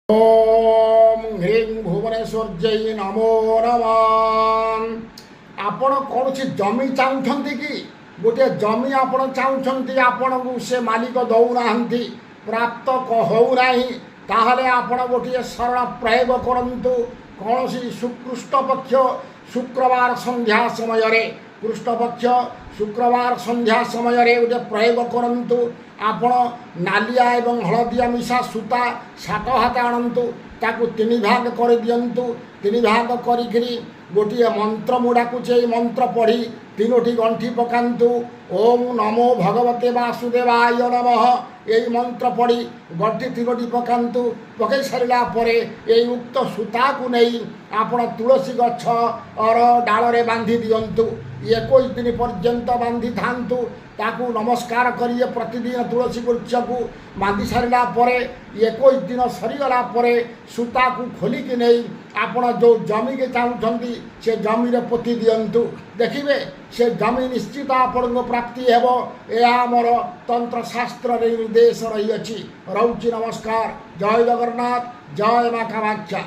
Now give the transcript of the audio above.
ओम ह्रीं भुवनेश्वर्यै नमो नमः। आपण कौन जमी चाहते कि गोटे जमी आपण चाहते आपण को से मालिक दौना प्राप्त होना ताहले आपण गोटे सरल प्रयोग करंतु कौन सुकृष्ट पक्ष शुक्रवार संध्या समय कृष्ण पक्ष शुक्रवार संध्या समय गोटे प्रयोग करंतु आपण नालिया एवं हलदिया मिशा सूता 7 हाथ आणंतु ताकू 3 भाग कर दियंतु 3 भाग करी गोटे मंत्र मुड़ाकू से मंत्र पढ़ी 3टी गंठी पकांतु ओम नमो भगवते वासुदेवाय नमः यही मंत्र पढ़ी गंठी 3टी पकांतु पकई सारा पर यही उक्त सूता को नहीं आपण तुलसी गछ और डाल बांधी दियंतु 21 दिन पर्यंत बांधी थांतु ताकू नमस्कार करिए प्रतिदिन तुलसी वृक्ष को बांधी सारा पर 21 दिन सरीगला सूता को खोलिक नहीं आपण जो जमी के चाहते से जमी रे पोती दियंतु देखिए से जमी निश्चित आपण प्राप्ति हेब यह आमर तंत्र शास्त्र निर्देश रही अच्छी। रोची नमस्कार। जय जगन्नाथ। जय माँ कामाख्या।